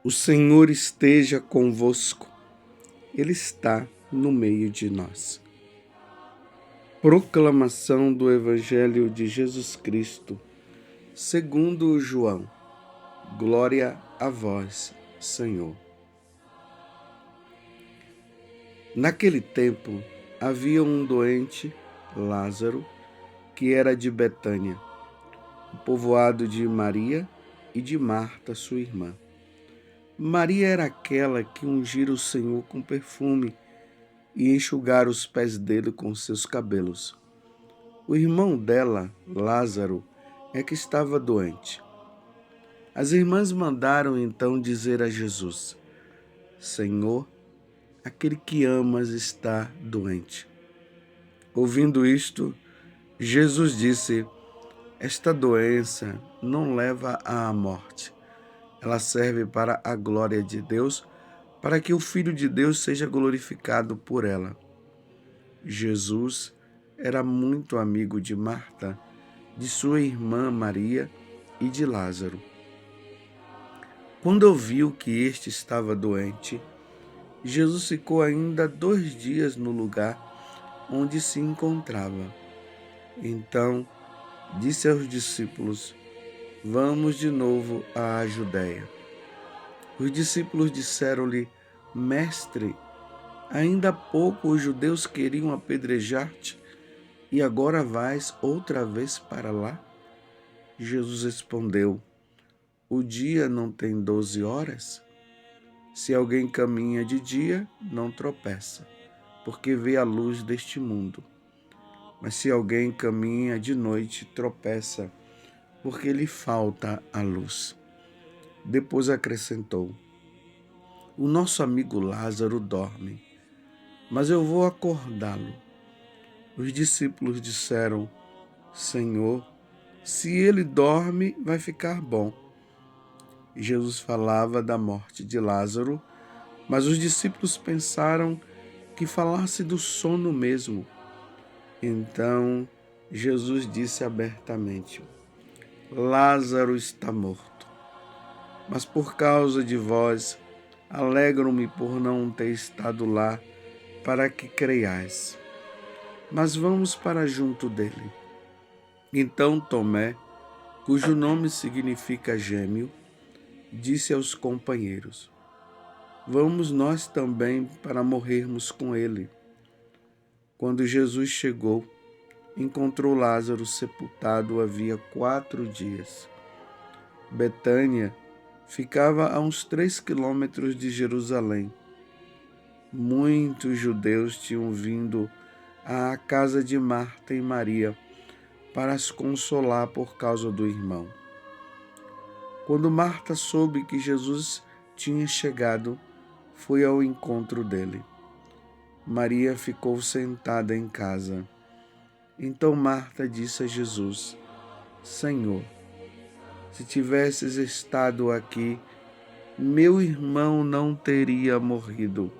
O Senhor esteja convosco, Ele está no meio de nós. Proclamação do Evangelho de Jesus Cristo, segundo João. Glória a vós, Senhor. Naquele tempo, havia um doente, Lázaro, que era de Betânia, o povoado de Maria e de Marta, sua irmã. Maria era aquela que ungira o Senhor com perfume e enxugara os pés dele com seus cabelos. O irmão dela, Lázaro, é que estava doente. As irmãs mandaram então dizer a Jesus: Senhor, aquele que amas está doente. Ouvindo isto, Jesus disse: Esta doença não leva à morte. Ela serve para a glória de Deus, para que o Filho de Deus seja glorificado por ela. Jesus era muito amigo de Marta, de sua irmã Maria e de Lázaro. Quando ouviu que este estava doente, Jesus ficou ainda 2 dias no lugar onde se encontrava. Então disse aos discípulos: Vamos de novo à Judéia. Os discípulos disseram-lhe: Mestre, ainda há pouco os judeus queriam apedrejar-te e agora vais outra vez para lá? Jesus respondeu: O dia não tem 12 horas? Se alguém caminha de dia, não tropeça, porque vê a luz deste mundo. Mas se alguém caminha de noite, tropeça, porque lhe falta a luz. Depois acrescentou: O nosso amigo Lázaro dorme, mas eu vou acordá-lo. Os discípulos disseram: Senhor, se ele dorme, vai ficar bom. Jesus falava da morte de Lázaro, mas os discípulos pensaram que falasse do sono mesmo. Então Jesus disse abertamente: Lázaro está morto, mas por causa de vós, alegro-me por não ter estado lá, para que creiais. Mas vamos para junto dele. Então Tomé, cujo nome significa gêmeo, disse aos companheiros: Vamos nós também para morrermos com ele. Quando Jesus chegou, encontrou Lázaro sepultado havia 4 dias. Betânia ficava a uns 3 quilômetros de Jerusalém. Muitos judeus tinham vindo à casa de Marta e Maria para as consolar por causa do irmão. Quando Marta soube que Jesus tinha chegado, foi ao encontro dele. Maria ficou sentada em casa. Então Marta disse a Jesus: Senhor, se tivesses estado aqui, meu irmão não teria morrido.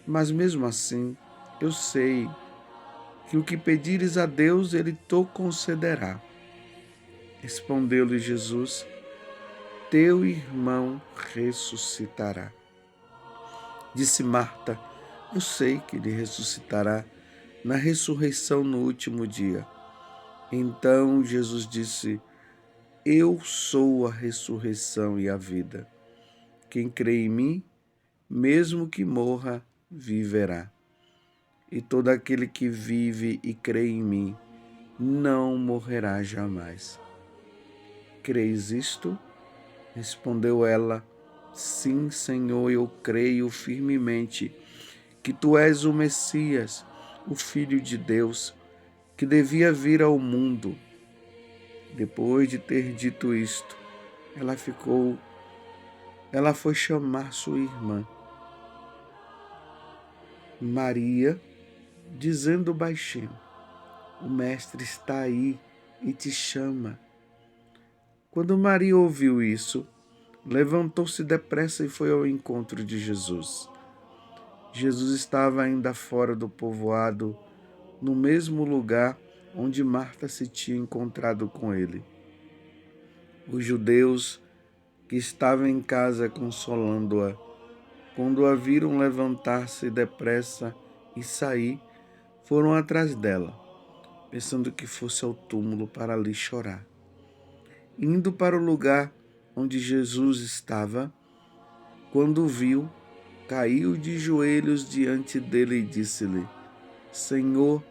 Mas mesmo assim, eu sei que o que pedires a Deus, Ele te concederá. Respondeu-lhe Jesus: Teu irmão ressuscitará. Disse Marta: Eu sei que ele ressuscitará na ressurreição no último dia. Então Jesus disse: Eu sou a ressurreição e a vida. Quem crê em mim, mesmo que morra, viverá. E todo aquele que vive e crê em mim, não morrerá jamais. Creis isto? Respondeu ela: Sim, Senhor, eu creio firmemente que tu és o Messias, o Filho de Deus, que devia vir ao mundo. Depois de ter dito isto, ela foi chamar sua irmã Maria, dizendo baixinho: O mestre está aí e te chama. Quando Maria ouviu isso, levantou-se depressa e foi ao encontro de Jesus. Jesus estava ainda fora do povoado, no mesmo lugar onde Marta se tinha encontrado com ele. Os judeus que estava em casa consolando-a. Quando a viram levantar-se depressa e sair, foram atrás dela, pensando que fosse ao túmulo para ali chorar. Indo para o lugar onde Jesus estava, quando o viu, caiu de joelhos diante dele e disse-lhe: Senhor,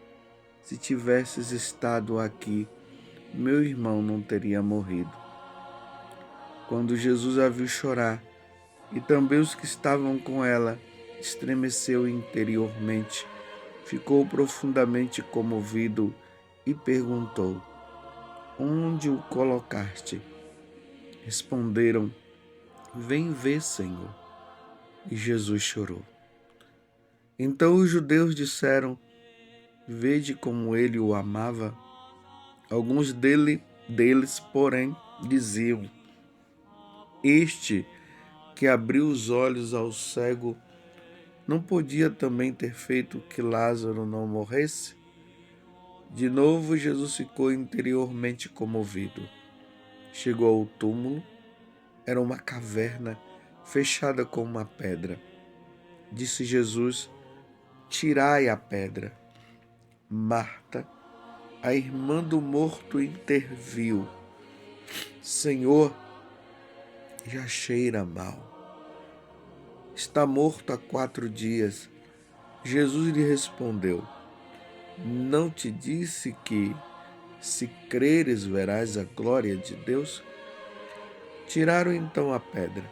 se tivesses estado aqui, meu irmão não teria morrido. Quando Jesus a viu chorar, e também os que estavam com ela, estremeceu interiormente, ficou profundamente comovido e perguntou: Onde o colocaste? Responderam: Vem ver, Senhor. E Jesus chorou. Então os judeus disseram: Vede como ele o amava. Alguns deles, porém, diziam: Este que abriu os olhos ao cego não podia também ter feito que Lázaro não morresse? De novo Jesus ficou interiormente comovido. Chegou ao túmulo. Era uma caverna fechada com uma pedra. Disse Jesus: Tirai a pedra. Marta, a irmã do morto, interviu: Senhor, já cheira mal. Está morto há 4 dias. Jesus lhe respondeu: Não te disse que, se creres, verás a glória de Deus? Tiraram então a pedra.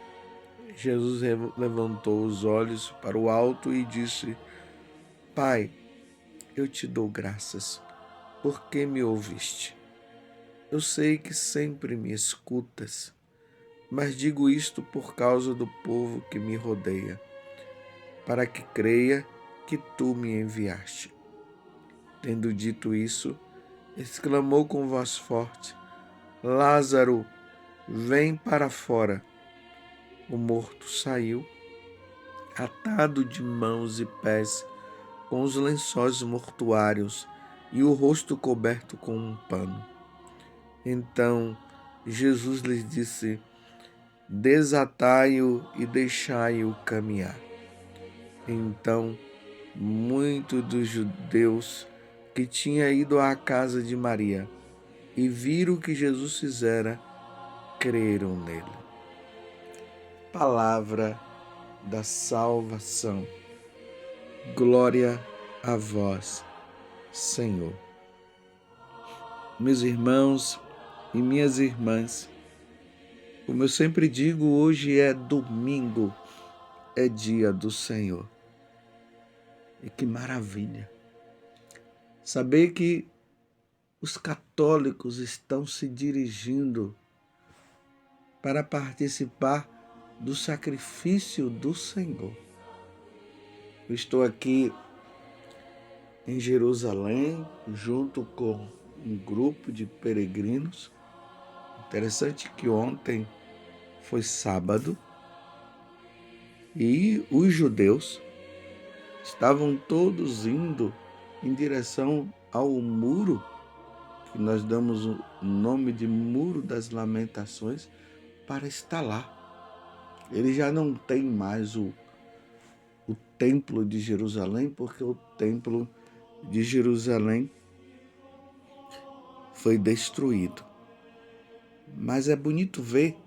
Jesus levantou os olhos para o alto e disse: Pai, eu te dou graças, porque me ouviste. Eu sei que sempre me escutas, mas digo isto por causa do povo que me rodeia, para que creia que tu me enviaste. Tendo dito isso, exclamou com voz forte: Lázaro, vem para fora. O morto saiu, atado de mãos e pés, com os lençóis mortuários e o rosto coberto com um pano. Então Jesus lhes disse: Desatai-o e deixai-o caminhar. Então muitos dos judeus que tinham ido à casa de Maria e viram o que Jesus fizera, creram nele. Palavra da salvação. Glória a vós, Senhor. Meus irmãos e minhas irmãs, como eu sempre digo, hoje é domingo, é dia do Senhor. E que maravilha saber que os católicos estão se dirigindo para participar do sacrifício do Senhor. Eu estou aqui em Jerusalém, junto com um grupo de peregrinos. Interessante que ontem foi sábado e os judeus estavam todos indo em direção ao muro, que nós damos o nome de Muro das Lamentações, para estar lá. Ele já não tem mais o Templo de Jerusalém, porque o Templo de Jerusalém foi destruído. Mas é bonito ver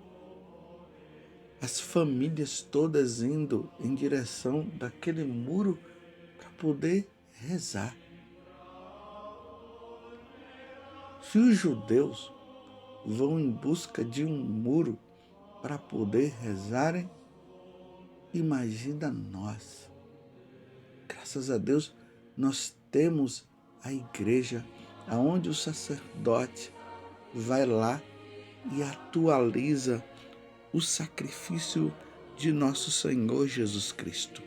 as famílias todas indo em direção daquele muro para poder rezar. Se os judeus vão em busca de um muro para poder rezarem, imagina nós. Graças a Deus, nós temos a igreja, onde o sacerdote vai lá e atualiza o sacrifício de nosso Senhor Jesus Cristo.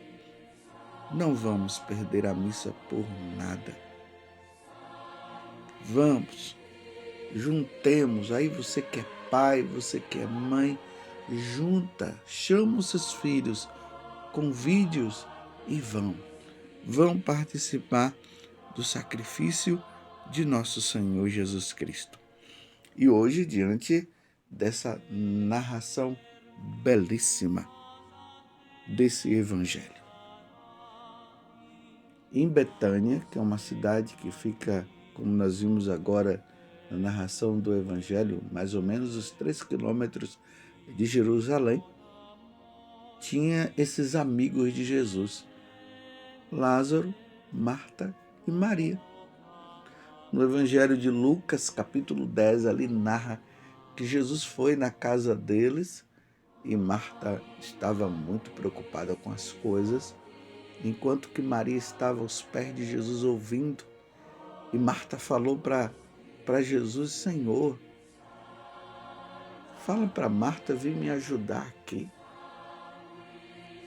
Não vamos perder a missa por nada. Vamos, juntemos, aí você que é pai, você que é mãe, junta, chama os seus filhos, convide-os e vão participar do sacrifício de nosso Senhor Jesus Cristo. E hoje, diante dessa narração belíssima desse evangelho. Em Betânia, que é uma cidade que fica, como nós vimos agora na narração do evangelho, mais ou menos uns 3 quilômetros de Jerusalém, tinha esses amigos de Jesus, Lázaro, Marta e Maria. No evangelho de Lucas, capítulo 10, ali narra que Jesus foi na casa deles e Marta estava muito preocupada com as coisas, enquanto que Maria estava aos pés de Jesus ouvindo. E Marta falou para Jesus: Senhor, fala para Marta vir me ajudar aqui.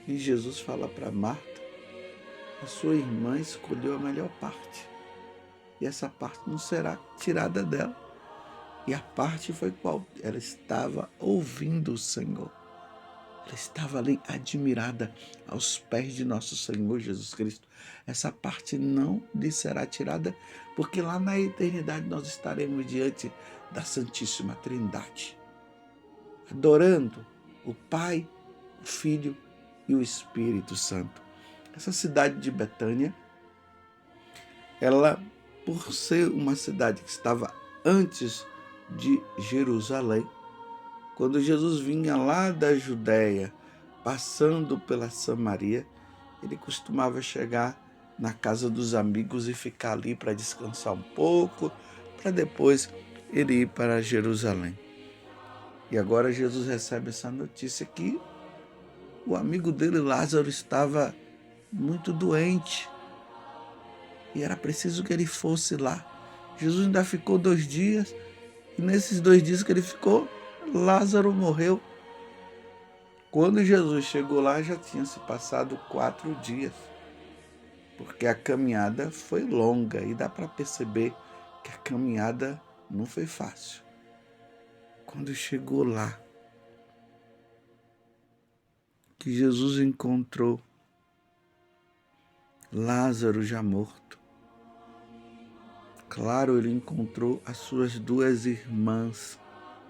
E Jesus fala para Marta: a sua irmã escolheu a melhor parte, e essa parte não será tirada dela. E a parte foi qual? Ela estava ouvindo o Senhor. Ela estava ali admirada aos pés de nosso Senhor Jesus Cristo. Essa parte não lhe será tirada, porque lá na eternidade nós estaremos diante da Santíssima Trindade, adorando o Pai, o Filho e o Espírito Santo. Essa cidade de Betânia, ela, por ser uma cidade que estava antes de Jerusalém, quando Jesus vinha lá da Judéia, passando pela Samaria, ele costumava chegar na casa dos amigos e ficar ali para descansar um pouco, para depois ele ir para Jerusalém. E agora Jesus recebe essa notícia que o amigo dele, Lázaro, estava muito doente e era preciso que ele fosse lá. Jesus ainda ficou 2 dias e nesses 2 dias que ele ficou, Lázaro morreu. Quando Jesus chegou lá, já tinha se passado 4 dias, porque a caminhada foi longa e dá para perceber que a caminhada não foi fácil. Quando chegou lá, que Jesus encontrou Lázaro já morto. Claro, ele encontrou as suas 2 irmãs,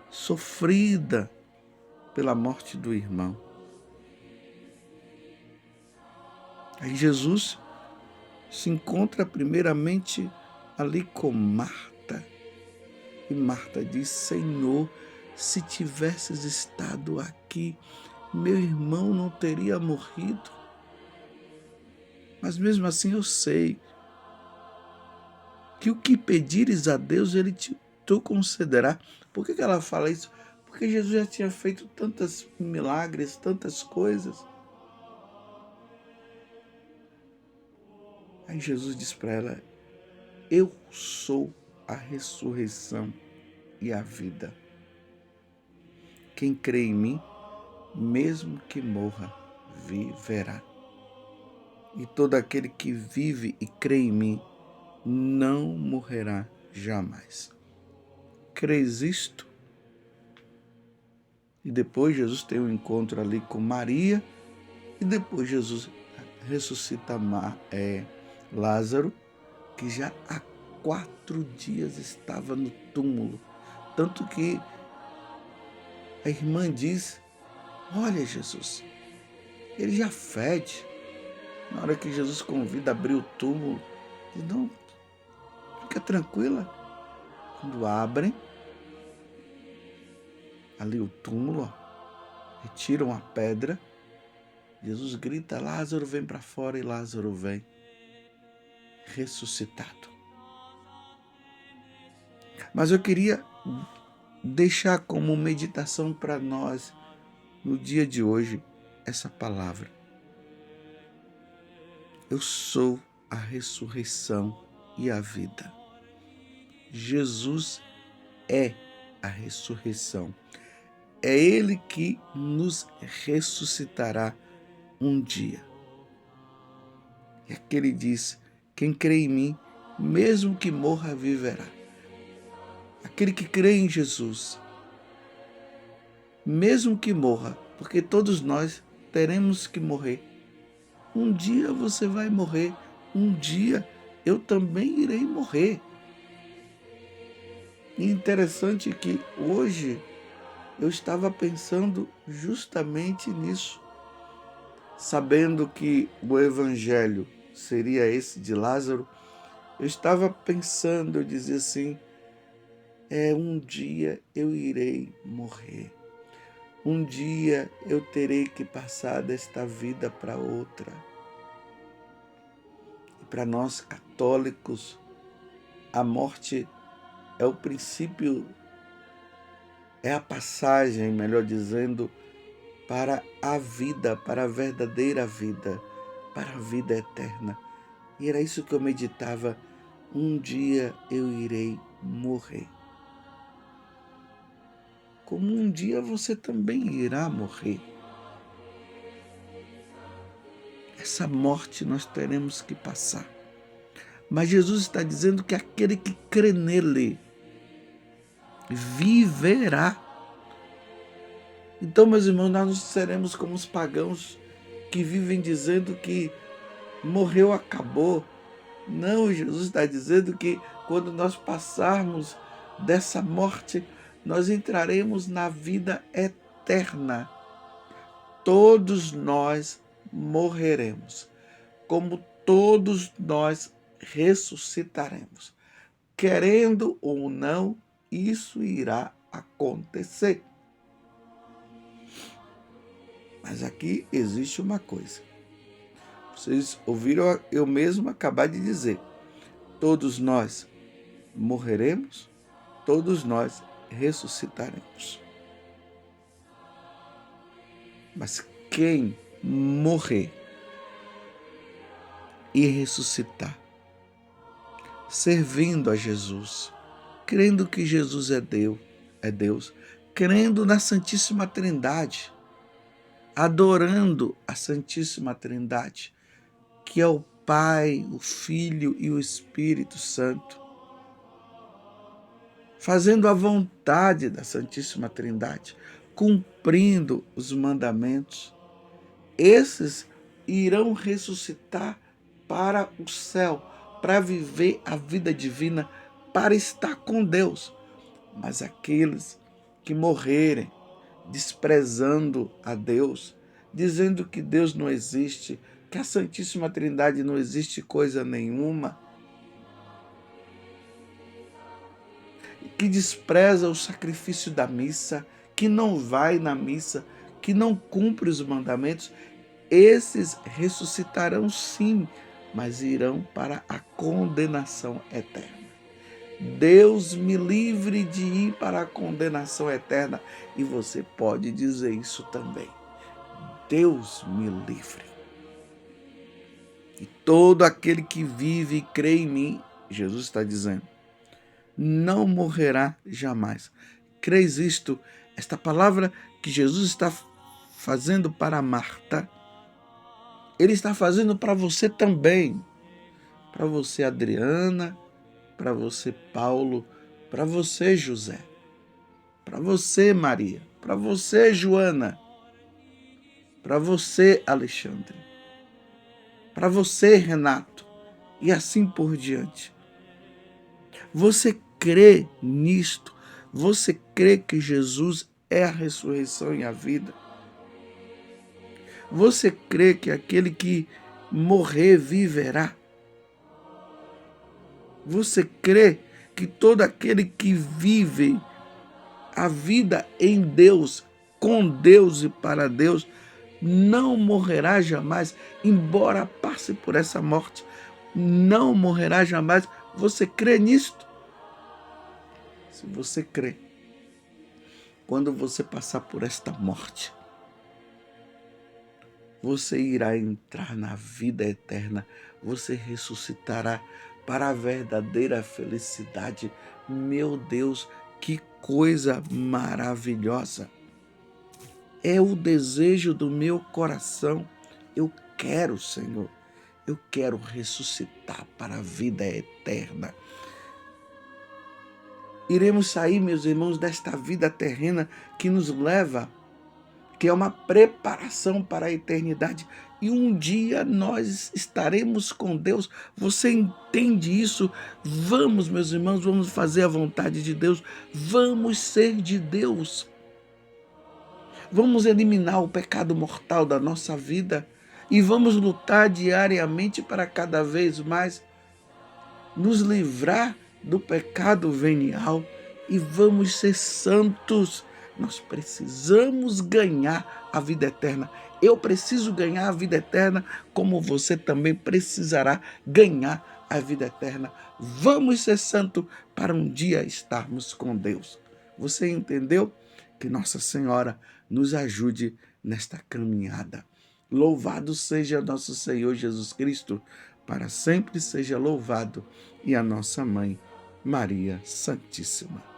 sofrida pela morte do irmão. Aí Jesus se encontra primeiramente ali com Marta. E Marta diz: Senhor, se tivesses estado aqui, meu irmão não teria morrido. Mas mesmo assim eu sei que o que pedires a Deus, Ele te concederá. Por que ela fala isso? Porque Jesus já tinha feito tantos milagres, tantas coisas. Aí Jesus diz para ela: eu sou a ressurreição e a vida. Quem crê em mim, mesmo que morra, viverá. E todo aquele que vive e crê em mim, não morrerá jamais. Crês isto? E depois Jesus tem um encontro ali com Maria, e depois Jesus ressuscita Lázaro, que já há 4 dias estava no túmulo. Tanto que a irmã diz: olha, Jesus, ele já fede. Na hora que Jesus convida a abrir o túmulo, diz: não, fica tranquila. Quando abrem ali o túmulo, retiram a pedra, Jesus grita: Lázaro, vem para fora. E Lázaro vem ressuscitado. Mas eu queria deixar como meditação para nós, no dia de hoje, essa palavra: eu sou a ressurreição e a vida. Jesus é a ressurreição. É Ele que nos ressuscitará um dia. E aqui Ele diz: quem crê em mim, mesmo que morra, viverá. Aquele que crê em Jesus, mesmo que morra, porque todos nós teremos que morrer. Um dia você vai morrer, um dia eu também irei morrer. E interessante que hoje eu estava pensando justamente nisso, sabendo que o evangelho seria esse de Lázaro. Eu estava pensando, eu dizia assim, um dia eu irei morrer. Um dia eu terei que passar desta vida para outra. E para nós católicos, a morte é o princípio, é a passagem, melhor dizendo, para a vida, para a verdadeira vida, para a vida eterna. E era isso que eu meditava. Um dia eu irei morrer. Como um dia você também irá morrer. Essa morte nós teremos que passar. Mas Jesus está dizendo que aquele que crê nele viverá. Então, meus irmãos, nós não seremos como os pagãos que vivem dizendo que morreu, acabou. Não, Jesus está dizendo que quando nós passarmos dessa morte, nós entraremos na vida eterna. Todos nós morreremos, como todos nós ressuscitaremos. Querendo ou não, isso irá acontecer. Mas aqui existe uma coisa. Vocês ouviram eu mesmo acabar de dizer. Todos nós morreremos, todos nós ressuscitaremos. Mas quem morrer e ressuscitar, servindo a Jesus, crendo que Jesus é Deus, crendo na Santíssima Trindade, adorando a Santíssima Trindade, que é o Pai, o Filho e o Espírito Santo, fazendo a vontade da Santíssima Trindade, cumprindo os mandamentos, esses irão ressuscitar para o céu, para viver a vida divina, para estar com Deus. Mas aqueles que morrerem desprezando a Deus, dizendo que Deus não existe, que a Santíssima Trindade não existe coisa nenhuma, que despreza o sacrifício da missa, que não vai na missa, que não cumpre os mandamentos, esses ressuscitarão sim, mas irão para a condenação eterna. Deus me livre de ir para a condenação eterna. E você pode dizer isso também. Deus me livre. E todo aquele que vive e crê em mim, Jesus está dizendo, não morrerá jamais. Crês isto? Esta palavra que Jesus está fazendo para Marta, Ele está fazendo para você também. Para você, Adriana, para você, Paulo, para você, José, para você, Maria, para você, Joana, para você, Alexandre, para você, Renato, e assim por diante. Você crê nisto? Você crê que Jesus é a ressurreição e a vida? Você crê que aquele que morrer viverá? Você crê que todo aquele que vive a vida em Deus, com Deus e para Deus, não morrerá jamais, embora passe por essa morte, não morrerá jamais? Você crê nisto? Se você crê, quando você passar por esta morte, você irá entrar na vida eterna, você ressuscitará para a verdadeira felicidade. Meu Deus, que coisa maravilhosa! É o desejo do meu coração. Eu quero, Senhor, eu quero ressuscitar para a vida eterna. Iremos sair, meus irmãos, desta vida terrena que nos leva, que é uma preparação para a eternidade. E um dia nós estaremos com Deus. Você entende isso? Vamos, meus irmãos, vamos fazer a vontade de Deus. Vamos ser de Deus. Vamos eliminar o pecado mortal da nossa vida e vamos lutar diariamente para cada vez mais nos livrar do pecado venial e vamos ser santos. Nós precisamos ganhar a vida eterna. Eu preciso ganhar a vida eterna, como você também precisará ganhar a vida eterna. Vamos ser santos para um dia estarmos com Deus. Você entendeu? Que Nossa Senhora nos ajude nesta caminhada. Louvado seja nosso Senhor Jesus Cristo, para sempre seja louvado, e a nossa Mãe, Maria Santíssima.